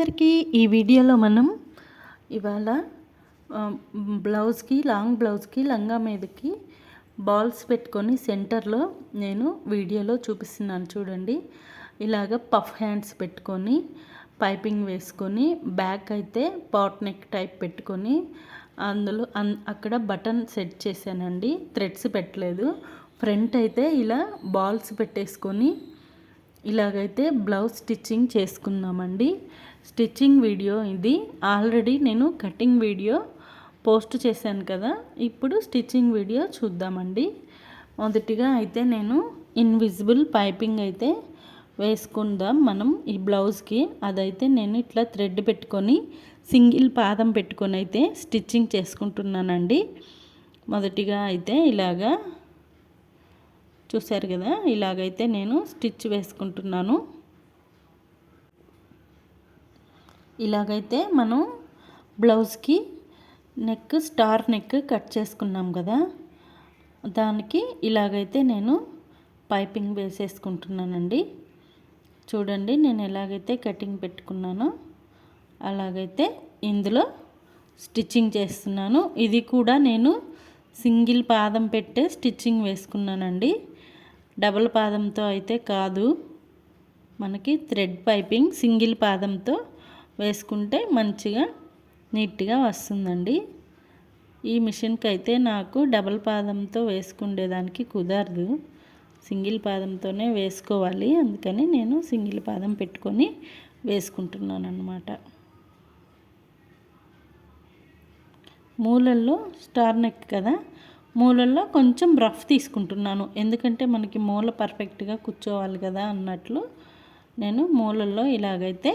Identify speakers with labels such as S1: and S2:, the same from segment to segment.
S1: అందరికీ ఈ వీడియోలో మనం ఇవాళ బ్లౌజ్కి లాంగ్ బ్లౌజ్కి లంగా మీదకి బాల్స్ పెట్టుకొని సెంటర్లో నేను వీడియోలో చూపిస్తున్నాను చూడండి. ఇలాగ పఫ్ హ్యాండ్స్ పెట్టుకొని పైపింగ్ వేసుకొని బ్యాక్ అయితే పాట్ నెక్ టైప్ పెట్టుకొని అందులో అక్కడ బటన్ సెట్ చేశానండి. థ్రెడ్స్ పెట్టలేదు. ఫ్రంట్ అయితే ఇలా బాల్స్ పెట్టేసుకొని ఇలాగైతే బ్లౌజ్ స్టిచ్చింగ్ చేసుకున్నామండి. స్టిచ్చింగ్ వీడియో ఇది. ఆల్రెడీ నేను కటింగ్ వీడియో పోస్ట్ చేశాను కదా, ఇప్పుడు స్టిచ్చింగ్ వీడియో చూద్దామండి. మొదటిగా అయితే నేను ఇన్విజిబుల్ పైపింగ్ అయితే వేసుకుందాం మనం ఈ బ్లౌజ్కి. అదైతే నేను ఇట్లా థ్రెడ్ పెట్టుకొని సింగిల్ పాదం పెట్టుకొని అయితే స్టిచ్చింగ్ చేసుకుంటున్నానండి. మొదటిగా అయితే ఇలాగా చూశారు కదా, ఇలాగైతే నేను స్టిచ్ వేసుకుంటున్నాను. ఇలాగైతే మనం బ్లౌజ్కి నెక్ స్టార్ నెక్ కట్ చేసుకున్నాం కదా, దానికి ఇలాగైతే నేను పైపింగ్ వేసేసుకుంటున్నానండి. చూడండి నేను ఎలాగైతే కటింగ్ పెట్టుకున్నానో అలాగైతే ఇందులో స్టిచ్చింగ్ చేస్తున్నాను. ఇది కూడా నేను సింగిల్ పాదం పెట్టే స్టిచ్చింగ్ వేసుకున్నానండి. డబుల్ పాదంతో అయితే కాదు. మనకి థ్రెడ్ పైపింగ్ సింగిల్ పాదంతో వేసుకుంటే మంచిగా నీట్గా వస్తుందండి. ఈ మిషన్కి అయితే నాకు డబుల్ పాదంతో వేసుకునేదానికి కుదరదు, సింగిల్ పాదంతోనే వేసుకోవాలి. అందుకని నేను సింగిల్ పాదం పెట్టుకొని వేసుకుంటున్నాను అన్నమాట. మూలల్లో స్టార్ నెక్ కదా, మూలల్లో కొంచెం రఫ్ తీసుకుంటున్నాను. ఎందుకంటే మనకి మూల పర్ఫెక్ట్గా కూర్చోవాలి కదా అన్నట్లు నేను మూలల్లో ఇలాగైతే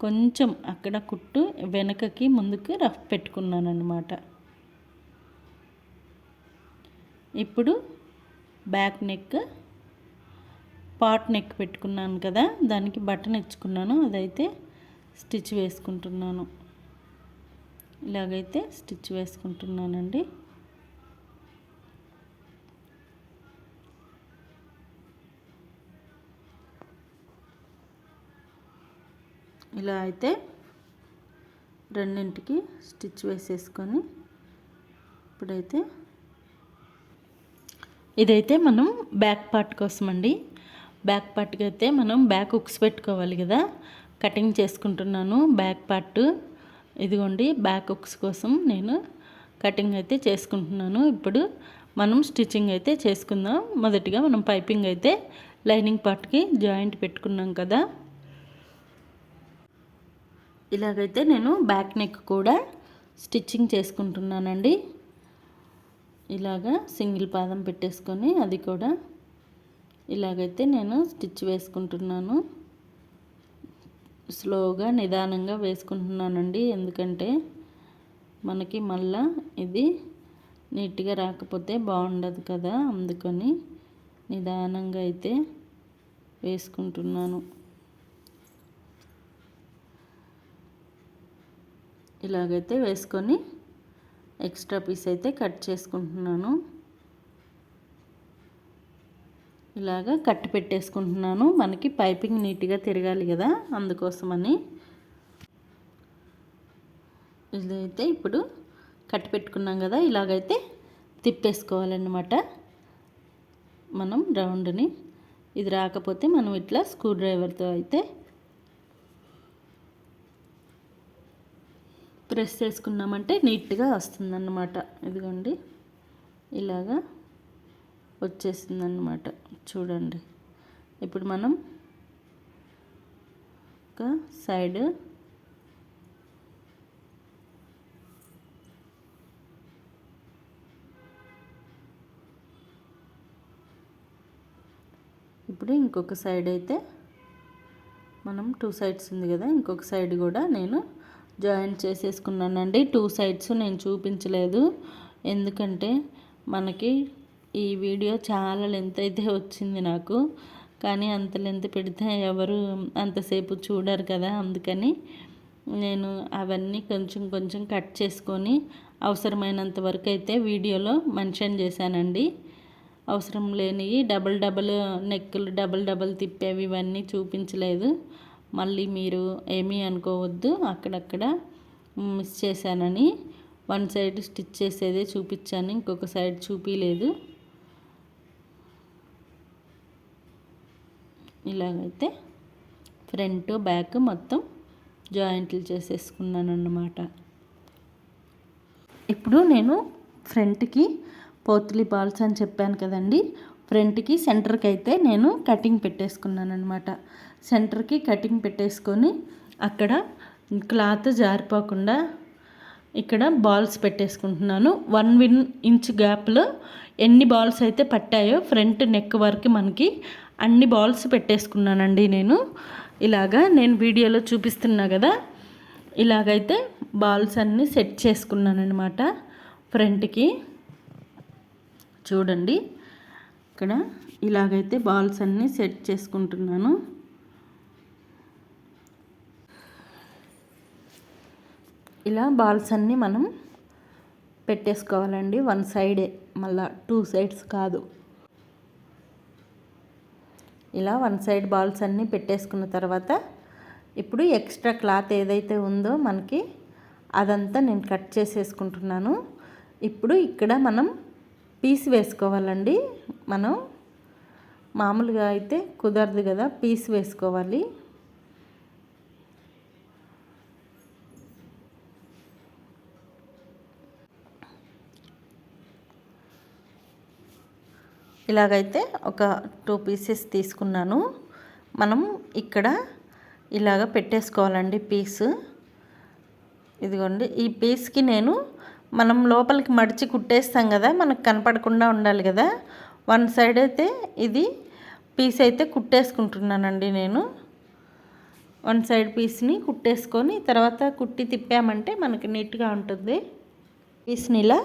S1: కొంచెం అక్కడ కుట్టు వెనకకి ముందుకు రఫ్ పెట్టుకున్నాను అన్నమాట. ఇప్పుడు బ్యాక్ నెక్ పాట్ నెక్ పెట్టుకున్నాను కదా, దానికి బటన్ ఇచ్చుకున్నాను. అదైతే స్టిచ్ వేసుకుంటున్నాను. ఇలాగైతే స్టిచ్ వేసుకుంటున్నానండి. ఇలా అయితే రెండింటికి స్టిచ్ వేసేసుకొని ఇప్పుడైతే ఇదైతే మనం బ్యాక్ పార్ట్ కోసం అండి. బ్యాక్ పార్ట్కి అయితే మనం బ్యాక్ హుక్స్ పెట్టుకోవాలి కదా, కటింగ్ చేసుకుంటున్నాను బ్యాక్ పార్ట్. ఇదిగోండి బ్యాక్ హుక్స్ కోసం నేను కటింగ్ అయితే చేసుకుంటున్నాను. ఇప్పుడు మనం స్టిచ్చింగ్ అయితే చేసుకుందాం. మొదటిగా మనం పైపింగ్ అయితే లైనింగ్ పార్ట్కి జాయింట్ పెట్టుకున్నాం కదా, ఇలాగైతే నేను బ్యాక్ నెక్ కూడా స్టిచ్చింగ్ చేసుకుంటున్నానండి. ఇలాగా సింగిల్ పాదం పెట్టేసుకొని అది కూడా ఇలాగైతే నేను స్టిచ్ వేసుకుంటున్నాను. స్లోగా నిదానంగా వేసుకుంటున్నానండి. ఎందుకంటే మనకి మళ్ళా ఇది నీట్గా రాకపోతే బాగుండదు కదా, అందుకని నిదానంగా అయితే వేసుకుంటున్నాను. ఇలాగైతే వేసుకొని ఎక్స్ట్రా పీస్ అయితే కట్ చేసుకుంటున్నాను. ఇలాగా కట్ పెట్టేసుకుంటున్నాను. మనకి పైపింగ్ నీట్గా తిరగాలి కదా, అందుకోసమని. ఇదైతే ఇప్పుడు కట్ పెట్టుకున్నాం కదా, ఇలాగైతే తిప్పేసుకోవాలన్నమాట మనం రౌండ్ని. ఇది రాకపోతే మనం ఇట్లా స్క్రూ డ్రైవర్తో అయితే ప్రెస్ చేసుకున్నామంటే నీట్గా వస్తుందన్నమాట. ఇదిగోండి ఇలాగా వచ్చేసిందన్నమాట. చూడండి ఇప్పుడు మనం ఒక సైడ్ ఇప్పుడు ఇంకొక సైడ్ అయితే మనం 2 సైడ్స్ ఉంది కదా, ఇంకొక సైడ్ కూడా నేను జాయింట్ చేసేసుకున్నానండి. 2 సైడ్స్ నేను చూపించలేదు, ఎందుకంటే మనకి ఈ వీడియో చాలా లెంత్ అయితే వచ్చింది నాకు. కానీ అంత లెంత్ పెడితే ఎవరు అంతసేపు చూడరు కదా, అందుకని నేను అవన్నీ కొంచెం కొంచెం కట్ చేసుకొని అవసరమైనంత వరకు అయితే వీడియోలో మెన్షన్ చేశానండి. అవసరం లేనివి డబల్ నెక్కులు డబల్ తిప్పేవి ఇవన్నీ చూపించలేదు. మళ్ళీ మీరు ఏమీ అనుకోవద్దు, అక్కడక్కడ మిస్ చేశానని. వన్ సైడ్ స్టిచ్ చేసేదే చూపించాను, ఇంకొక సైడ్ చూపించలేదు. ఇలాగైతే ఫ్రంట్ బ్యాక్ మొత్తం జాయింట్లు చేసేసుకున్నాను అన్నమాట. ఇప్పుడు నేను ఫ్రంట్కి పోత్లీ బాల్స్ అని చెప్పాను కదండి, ఫ్రంట్కి సెంటర్కి అయితే నేను కటింగ్ పెట్టేసుకున్నాను అనమాట. సెంటర్కి కటింగ్ పెట్టేసుకొని అక్కడ క్లాత్ జారిపోకుండా ఇక్కడ బాల్స్ పెట్టేసుకుంటున్నాను. 1 ఇంచ్ గ్యాప్లో ఎన్ని బాల్స్ అయితే పట్టాయో ఫ్రంట్ నెక్ వరకు మనకి అన్ని బాల్స్ పెట్టేసుకున్నానండి నేను. ఇలాగా నేను వీడియోలో చూపిస్తున్నా కదా, ఇలాగైతే బాల్స్ అన్నీ సెట్ చేసుకున్నాను అనమాట ఫ్రంట్కి. చూడండి ఇక్కడ ఇలాగైతే బాల్స్ అన్నీ సెట్ చేసుకుంటున్నాను. ఇలా బాల్స్ అన్నీ మనం పెట్టేసుకోవాలండి, 1 సైడే, మళ్ళా 2 సైడ్స్ కాదు. ఇలా 1 సైడ్ బాల్స్ అన్నీ పెట్టేసుకున్న తర్వాత ఇప్పుడు ఎక్స్ట్రా క్లాత్ ఏదైతే ఉందో మనకి అదంతా నేను కట్ చేసేసుకుంటున్నాను. ఇప్పుడు ఇక్కడ మనం పీస్ వేసుకోవాలండి. మనం మామూలుగా అయితే కుదరదు కదా, పీస్ వేసుకోవాలి. ఇలాగైతే ఒక 2 పీసెస్ తీసుకున్నాను. మనం ఇక్కడ ఇలాగ పెట్టేసుకోవాలండి పీసు. ఇదిగోండి, ఈ పీస్కి మనం లోపలికి మడిచి కుట్టేస్తాం కదా, మనకు కనపడకుండా ఉండాలి కదా. 1 సైడ్ అయితే ఇది పీస్ అయితే కుట్టేసుకుంటున్నానండి నేను. 1 సైడ్ పీస్ని కుట్టేసుకొని తర్వాత కుట్టి తిప్పామంటే మనకి నీట్గా ఉంటుంది. పీస్ని ఇలా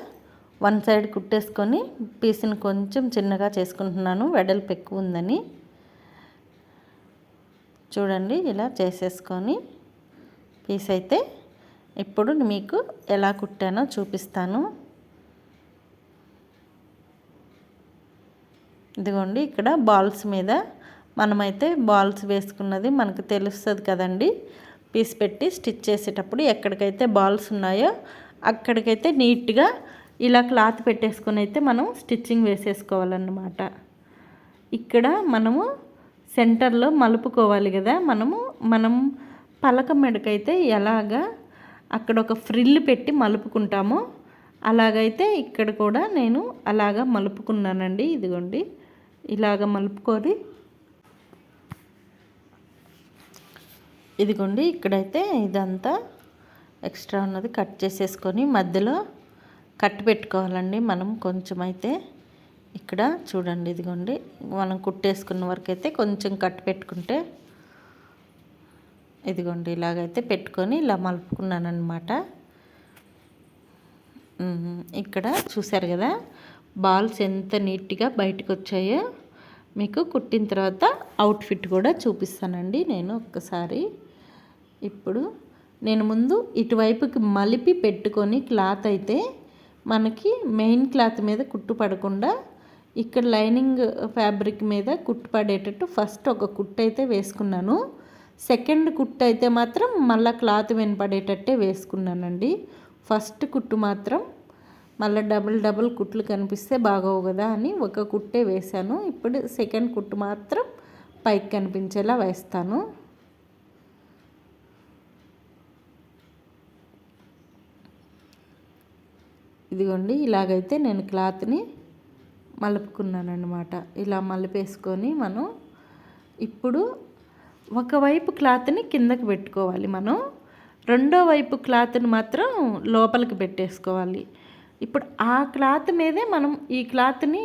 S1: 1 సైడ్ కుట్టేసుకొని పీస్ని కొంచెం చిన్నగా చేసుకుంటున్నాను, వెడల్పు ఎక్కువ ఉందని. చూడండి ఇలా చేసేసుకొని పీస్ అయితే ఇప్పుడు మీకు ఎలా కుట్టానో చూపిస్తాను. ఇదిగోండి, ఇక్కడ బాల్స్ మీద మనమైతే బాల్స్ వేసుకున్నది మనకు తెలుస్తుంది కదండి. పీస్ పెట్టి స్టిచ్ చేసేటప్పుడు ఎక్కడికైతే బాల్స్ ఉన్నాయో అక్కడికైతే నీట్గా ఇలా క్లాత్ పెట్టేసుకొని అయితే మనం స్టిచ్చింగ్ వేసేసుకోవాలన్నమాట. ఇక్కడ మనము సెంటర్లో మలుపుకోవాలి కదా. మనం పలక మెడకైతే ఎలాగా అక్కడ ఒక ఫ్రిల్ పెట్టి మలుపుకుంటామో అలాగైతే ఇక్కడ కూడా నేను అలాగా మలుపుకున్నానండి. ఇదిగోండి, ఇలాగ మలుపుకొని ఇదిగోండి ఇక్కడైతే ఇదంతా ఎక్స్ట్రా ఉన్నది కట్ చేసేసుకొని మధ్యలో కట్ పెట్టుకోవాలండి. మనం కొంచెం అయితే ఇక్కడ చూడండి, ఇదిగోండి మనం కుట్టేసుకున్న వరకు అయితే కొంచెం కట్ పెట్టుకుంటే ఇదిగోండి ఇలాగైతే పెట్టుకొని ఇలా మలుపుకున్నాను అనమాట. ఇక్కడ చూసారు కదా బాల్స్ ఎంత నీట్గా బయటకు వచ్చాయో. మీకు కుట్టిన తర్వాత అవుట్ఫిట్ కూడా చూపిస్తానండి నేను ఒక్కసారి. ఇప్పుడు నేను ముందు ఇటువైపుకి మలిపి పెట్టుకొని క్లాత్ అయితే మనకి మెయిన్ క్లాత్ మీద కుట్టు పడకుండా ఇక్కడ లైనింగ్ ఫ్యాబ్రిక్ మీద కుట్టు పడేటట్టు ఫస్ట్ ఒక కుట్టు అయితే వేసుకున్నాను. సెకండ్ కుట్టు అయితే మాత్రం మళ్ళీ క్లాత్ వెనపడేటట్టే వేసుకున్నానండి. ఫస్ట్ కుట్టు మాత్రం మళ్ళీ డబుల్ కుట్లు కనిపిస్తే బాగోవు కదా అని ఒక కుట్టే వేశాను. ఇప్పుడు సెకండ్ కుట్టు మాత్రం పైకి కనిపించేలా వేస్తాను. ఇదిగోండి ఇలాగైతే నేను క్లాత్ని మలుపుకున్నాను అన్నమాట. ఇలా మలిపేసుకొని మనం ఇప్పుడు ఒకవైపు క్లాత్ని కిందకి పెట్టుకోవాలి. మనం రెండో వైపు క్లాత్ని మాత్రం లోపలికి పెట్టేసుకోవాలి. ఇప్పుడు ఆ క్లాత్ మీదే మనం ఈ క్లాత్ని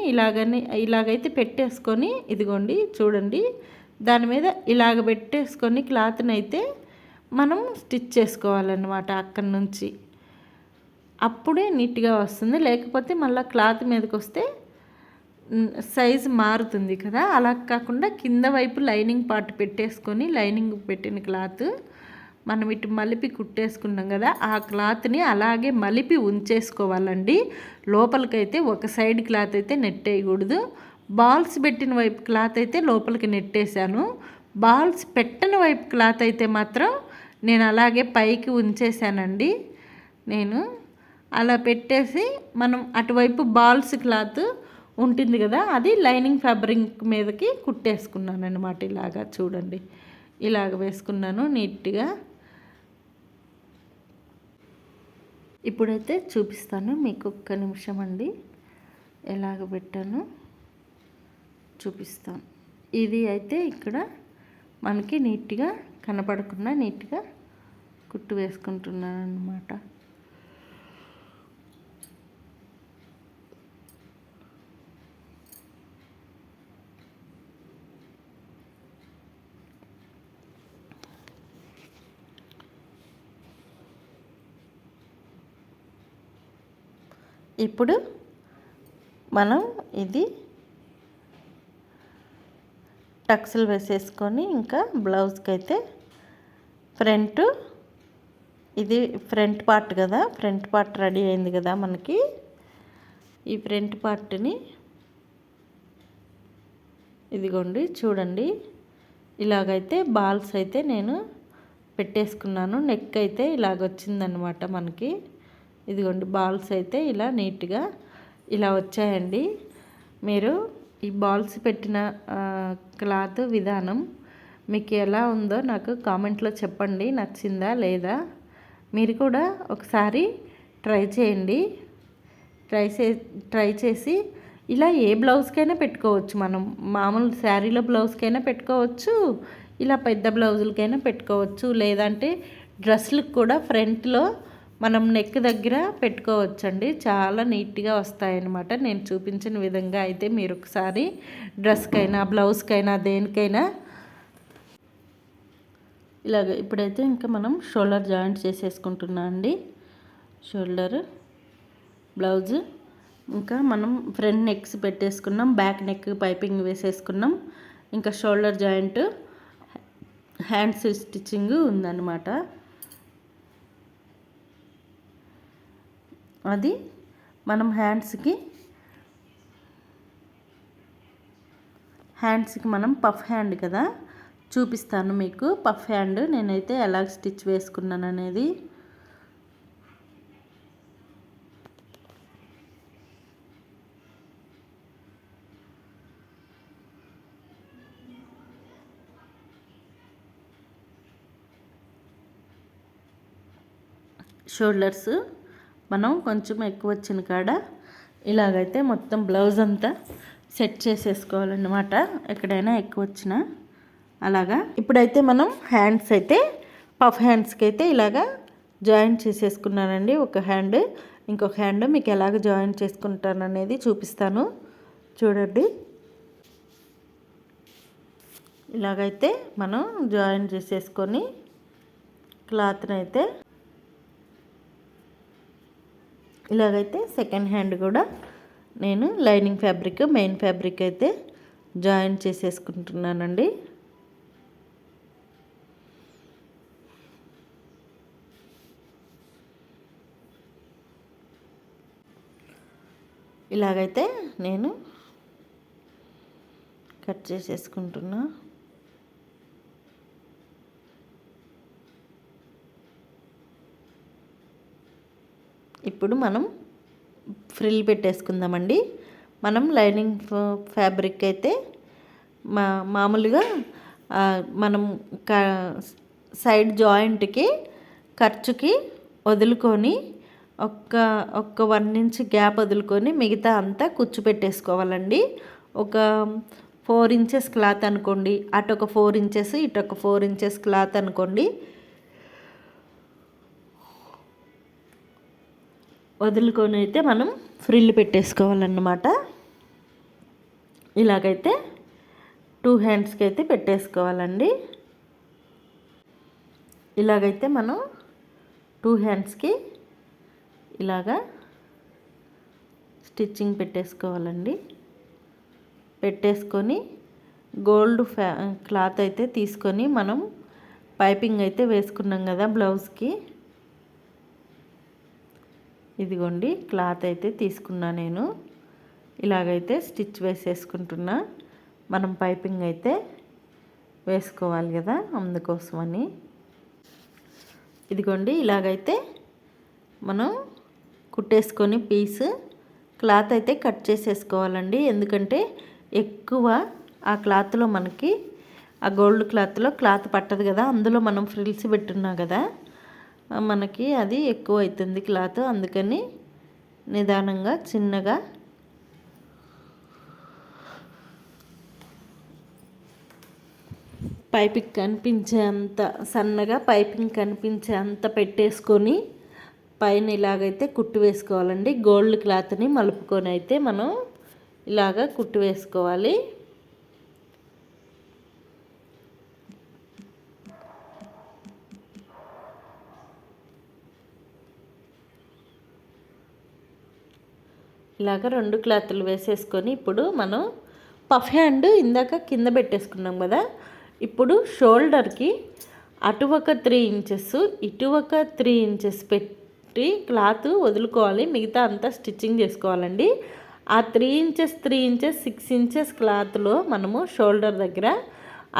S1: ఇలాగైతే పెట్టేసుకొని ఇదిగోండి చూడండి దాని మీద ఇలాగ పెట్టేసుకొని క్లాత్ని అయితే మనం స్టిచ్ చేసుకోవాలన్నమాట అక్కడి నుంచి. అప్పుడే నీట్గా వస్తుంది. లేకపోతే మళ్ళీ క్లాత్ మీదకి వస్తే సైజు మారుతుంది కదా. అలా కాకుండా కింద వైపు లైనింగ్ పార్ట్ పెట్టేసుకొని లైనింగ్ పెట్టిన క్లాత్ మనం ఇటు మలిపి కుట్టేసుకున్నాం కదా, ఆ క్లాత్ని అలాగే మలిపి ఉంచేసుకోవాలండి. లోపలికైతే ఒక సైడ్ క్లాత్ అయితే నెట్టేయకూడదు. బాల్స్ పెట్టిన వైపు క్లాత్ అయితే లోపలికి నెట్టేశాను. బాల్స్ పెట్టని వైపు క్లాత్ అయితే మాత్రం నేను అలాగే పైకి ఉంచేసానండి. నేను అలా పెట్టేసి మనం అటువైపు బాల్స్ క్లాత్ ఉంటుంది కదా, అది లైనింగ్ ఫ్యాబ్రిక్ మీదకి కుట్టేసుకున్నాను అనమాట. ఇలాగా చూడండి, ఇలాగ వేసుకున్నాను నీట్గా. ఇప్పుడైతే చూపిస్తాను మీకు, ఒక్క నిమిషం అండి. ఎలాగ పెట్టాను చూపిస్తాను. ఇది అయితే ఇక్కడ మనకి నీట్గా కనపడకుండా నీట్గా కుట్టు వేసుకుంటున్నాను అన్నమాట. ఇప్పుడు మనం ఇది టక్స్లు వేసేసుకొని ఇంకా బ్లౌజ్కి అయితే ఇది ఫ్రంట్ పార్ట్ కదా, ఫ్రంట్ పార్ట్ రెడీ అయింది కదా మనకి. ఈ ఫ్రంట్ పార్ట్ని ఇదిగోండి చూడండి, ఇలాగైతే బాల్స్ అయితే నేను పెట్టేసుకున్నాను. నెక్ అయితే ఇలాగ వచ్చిందనమాట మనకి. ఇదిగోండి బాల్స్ అయితే ఇలా నీట్గా ఇలా వచ్చాయండి. మీరు ఈ బాల్స్ పెట్టిన క్లాత్ విధానం మీకు ఎలా ఉందో నాకు కామెంట్లో చెప్పండి, నచ్చిందా లేదా. మీరు కూడా ఒకసారి ట్రై చేయండి. ట్రై చేసి ఇలా ఏ బ్లౌజ్కైనా పెట్టుకోవచ్చు. మనం మామూలు శారీలో బ్లౌజ్కైనా పెట్టుకోవచ్చు, ఇలా పెద్ద బ్లౌజులకైనా పెట్టుకోవచ్చు, లేదంటే డ్రెస్లకు కూడా ఫ్రంట్లో మనం నెక్ దగ్గర పెట్టుకోవచ్చండి. చాలా నీట్గా వస్తాయన్నమాట. నేను చూపించిన విధంగా అయితే మీరు ఒకసారి డ్రెస్కైనా బ్లౌజ్కైనా దేనికైనా ఇలాగ. ఇప్పుడైతే ఇంకా మనం షోల్డర్ జాయింట్ చేసేసుకుంటున్నా అండి. షోల్డర్ బ్లౌజ్ ఇంకా మనం ఫ్రంట్ నెక్స్ పెట్టేసుకున్నాం, బ్యాక్ నెక్ పైపింగ్ వేసేసుకున్నాం, ఇంకా షోల్డర్ జాయింట్ హ్యాండ్స్ స్టిచ్చింగ్ ఉందన్నమాట. అది మనం హ్యాండ్స్కి మనం పఫ్ హ్యాండ్ కదా, చూపిస్తాను మీకు పఫ్ హ్యాండ్ నేనైతే ఎలా స్టిచ్ వేసుకున్నాను అనేది. షోల్డర్స్ మనం కొంచెం ఎక్కువ వచ్చిన కాడ ఇలాగైతే మొత్తం బ్లౌజ్ అంతా సెట్ చేసేసుకోవాలన్నమాట, ఎక్కడైనా ఎక్కువ వచ్చినా అలాగా. ఇప్పుడైతే మనం హ్యాండ్స్ అయితే పఫ్ హ్యాండ్స్కి అయితే ఇలాగా జాయిన్ చేసేసుకున్నానండి. ఒక హ్యాండ్ ఇంకొక హ్యాండ్ మీకు ఎలాగ జాయిన్ చేసుకుంటాను అనేది చూపిస్తాను చూడండి. ఇలాగైతే మనం జాయిన్ చేసేసుకొని క్లాత్ని అయితే ఇలాగైతే సెకండ్ హ్యాండ్ కూడా నేను లైనింగ్ ఫ్యాబ్రిక్ మెయిన్ ఫ్యాబ్రిక్ అయితే జాయిన్ చేసేసుకుంటున్నానండి. ఇలాగైతే నేను కట్ చేసేసుకుంటున్నా. ఇప్పుడు మనం ఫ్రిల్ పెట్టేసుకుందామండి. మనం లైనింగ్ ఫ్యాబ్రిక్ అయితే మామూలుగా మనం సైడ్ జాయింట్కి ఖర్చుకి వదులుకొని ఒక్క 1 ఇంచ్ గ్యాప్ వదులుకొని మిగతా అంతా కుచ్చు పెట్టేసుకోవాలండి. ఒక 4 ఇంచెస్ క్లాత్ అనుకోండి, అటు ఒక 4 ఇంచెస్ ఇటు ఒక 4 ఇంచెస్ క్లాత్ అనుకోండి, వదులుకొని అయితే మనం ఫ్రిల్ పెట్టేసుకోవాలన్నమాట. ఇలాగైతే 2 హ్యాండ్స్కి అయితే పెట్టేసుకోవాలండి. ఇలాగైతే మనం 2 హ్యాండ్స్కి ఇలాగా స్టిచ్చింగ్ పెట్టేసుకోవాలండి. పెట్టేసుకొని గోల్డ్ క్లాత్ అయితే తీసుకొని మనం పైపింగ్ అయితే వేసుకున్నాం కదా బ్లౌజ్కి, ఇదిగోండి క్లాత్ అయితే తీసుకున్నా నేను. ఇలాగైతే స్టిచ్ వేసేసుకుంటున్నా. మనం పైపింగ్ అయితే వేసుకోవాలి కదా, అందుకోసమని. ఇదిగోండి ఇలాగైతే మనం కుట్టేసుకొని పీస్ క్లాత్ అయితే కట్ చేసేసుకోవాలండి. ఎందుకంటే ఎక్కువ ఆ క్లాత్లో మనకి ఆ గోల్డ్ క్లాత్లో క్లాత్ పట్టదు కదా, అందులో మనం ఫ్రిల్స్ పెట్టున్నాం కదా, మనకి అది ఎక్కువ అవుతుంది క్లాత్. అందుకని నిదానంగా చిన్నగా పైపింగ్ కనిపించే అంత సన్నగా పైపింగ్ కనిపించే అంత పెట్టేసుకొని పైన ఇలాగైతే కుట్టు వేసుకోవాలండి. గోల్డ్ క్లాత్ని మలుపుకొని అయితే మనం ఇలాగ కుట్టు వేసుకోవాలి. ఇలాగ 2 క్లాతులు వేసేసుకొని ఇప్పుడు మనం పఫ్ హ్యాండ్ ఇందాక కింద పెట్టేసుకున్నాం కదా, ఇప్పుడు షోల్డర్కి అటు ఒక 3 ఇంచెస్ ఇటు ఒక 3 ఇంచెస్ పెట్టి క్లాత్ వదులుకోవాలి. మిగతా అంతా స్టిచ్చింగ్ చేసుకోవాలండి. ఆ 3 ఇంచెస్ 3 ఇంచెస్ 6 ఇంచెస్ క్లాత్లో మనము షోల్డర్ దగ్గర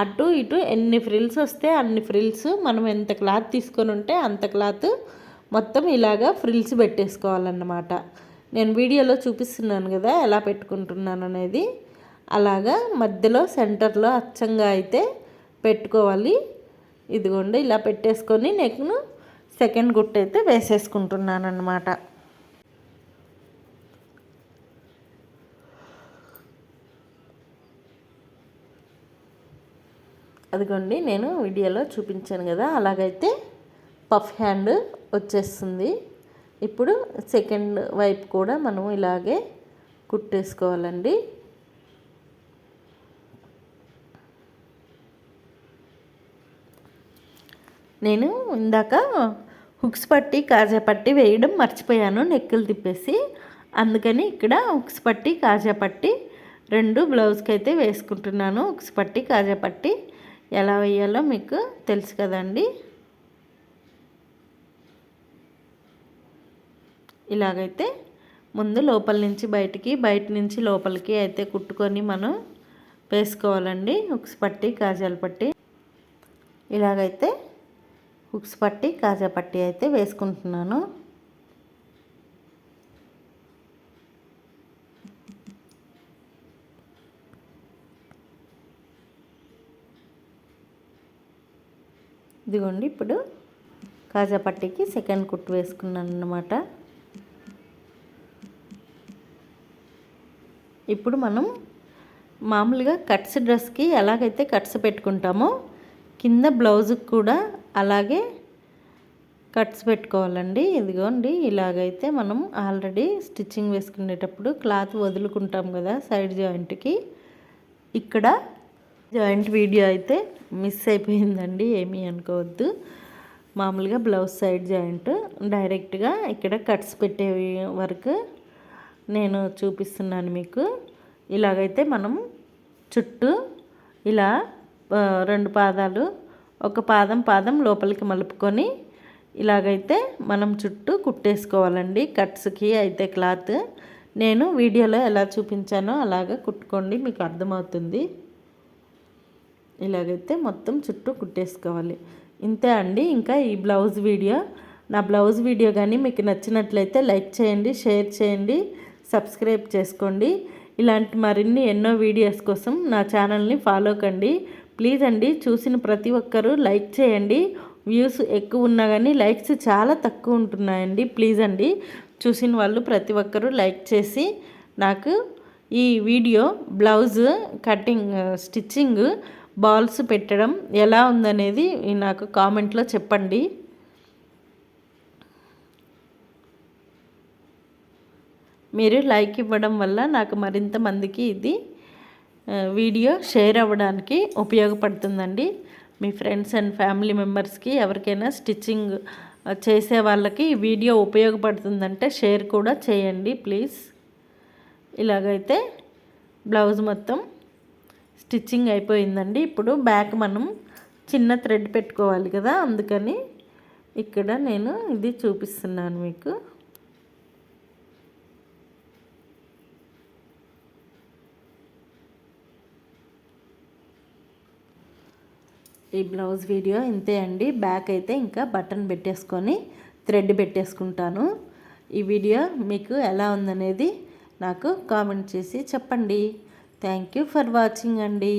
S1: అటు ఇటు ఎన్ని ఫ్రిల్స్ వస్తే అన్ని ఫ్రిల్స్, మనం ఎంత క్లాత్ తీసుకొని ఉంటే అంత క్లాత్ మొత్తం ఇలాగా ఫ్రిల్స్ పెట్టేసుకోవాలన్నమాట. నేను వీడియోలో చూపిస్తున్నాను కదా ఎలా పెట్టుకుంటున్నాను అనేది. అలాగా మధ్యలో సెంటర్లో అచ్చంగా అయితే పెట్టుకోవాలి. ఇదిగోండి ఇలా పెట్టేసుకొని నెక్ను సెకండ్ గుట్టు అయితే వేసేసుకుంటున్నాను అన్నమాట. అదిగోండి నేను వీడియోలో చూపించాను కదా, అలాగైతే పఫ్ హ్యాండ్ వచ్చేస్తుంది. ఇప్పుడు సెకండ్ వైపు కూడా మనం ఇలాగే కుట్టేసుకోవాలండి. నేను ఇందాక హుక్స్ పట్టి కాజా పట్టి వేయడం మర్చిపోయాను నెక్కులు తిప్పేసి, అందుకని ఇక్కడ హుక్స్ పట్టి కాజా పట్టి 2 బ్లౌజ్కి అయితే వేసుకుంటున్నాను. హుక్స్ పట్టి కాజా పట్టి ఎలా వేయాలో మీకు తెలుసు కదండి. ఇలాగైతే ముందు లోపల నుంచి బయటికి, బయట నుంచి లోపలికి అయితే కుట్టుకొని మనం వేసుకోవాలండి. హుక్స్ పట్టి కాజాల పట్టి ఇలాగైతే హుక్స్ పట్టి కాజా పట్టి అయితే వేసుకుంటున్నాను. ఇదిగోండి ఇప్పుడు కాజా పట్టికి సెకండ్ కుట్టు వేసుకున్నాను అన్నమాట. ఇప్పుడు మనం మామూలుగా కట్స్ డ్రెస్కి ఎలాగైతే కట్స్ పెట్టుకుంటామో కింద బ్లౌజ్కి కూడా అలాగే కట్స్ పెట్టుకోవాలండి. ఇదిగోండి ఇలాగైతే మనం ఆల్రెడీ స్టిచ్చింగ్ వేసుకునేటప్పుడు క్లాత్ వదులుకుంటాం కదా సైడ్ జాయింట్కి, ఇక్కడ జాయింట్ వీడియో అయితే మిస్ అయిపోయిందండి, ఏమీ అనుకోవద్దు. మామూలుగా బ్లౌజ్ సైడ్ జాయింట్ డైరెక్ట్గా ఇక్కడ కట్స్ పెట్టే వరకు నేను చూపిస్తున్నాను మీకు. ఇలాగైతే మనం చుట్టూ ఇలా 2 పాదాలు, ఒక పాదం లోపలికి మలుపుకొని ఇలాగైతే మనం చుట్టూ కుట్టేసుకోవాలండి. కట్స్కి అయితే క్లాత్ నేను వీడియోలో ఎలా చూపించానో అలాగా కుట్టుకోండి, మీకు అర్థమవుతుంది. ఇలాగైతే మొత్తం చుట్టూ కుట్టేసుకోవాలి. ఇంతే అండి. ఇంకా ఈ బ్లౌజ్ వీడియో, నా బ్లౌజ్ వీడియో కానీ మీకు నచ్చినట్లయితే లైక్ చేయండి, షేర్ చేయండి, సబ్స్క్రైబ్ చేసుకోండి. ఇలాంటి మరిన్ని ఎన్నో వీడియోస్ కోసం నా ఛానల్ని ఫాలో కండి ప్లీజ్ అండి. చూసిన ప్రతి ఒక్కరూ లైక్ చేయండి. వ్యూస్ ఎక్కువ ఉన్నా కానీ లైక్స్ చాలా తక్కువ ఉంటున్నాయండి. ప్లీజ్ అండి, చూసిన వాళ్ళు ప్రతి ఒక్కరూ లైక్ చేసి నాకు ఈ video blouse cutting stitching balls పెట్టడం ఎలా ఉందనేది నాకు కామెంట్లో చెప్పండి. మీరు లైక్ ఇవ్వడం వల్ల నాకు మరింత మందికి ఇది వీడియో షేర్ అవ్వడానికి ఉపయోగపడుతుందండి. మీ ఫ్రెండ్స్ అండ్ ఫ్యామిలీ మెంబర్స్కి ఎవరికైనా స్టిచ్చింగ్ చేసే వాళ్ళకి ఈ వీడియో ఉపయోగపడుతుందంటే షేర్ కూడా చేయండి ప్లీజ్. ఇలాగైతే బ్లౌజ్ మొత్తం స్టిచ్చింగ్ అయిపోయిందండి. ఇప్పుడు బ్యాక్ మనం చిన్న థ్రెడ్ పెట్టుకోవాలి కదా, అందుకని ఇక్కడ నేను ఇది చూపిస్తున్నాను మీకు. ఈ బ్లౌజ్ వీడియో ఇంతే అండి. బ్యాక్ అయితే ఇంకా బటన్ పెట్టేసుకొని థ్రెడ్ పెట్టేసుకుంటాను. ఈ వీడియో మీకు ఎలా ఉందనేది నాకు కామెంట్ చేసి చెప్పండి. థ్యాంక్ యూ ఫర్ వాచింగ్ అండి.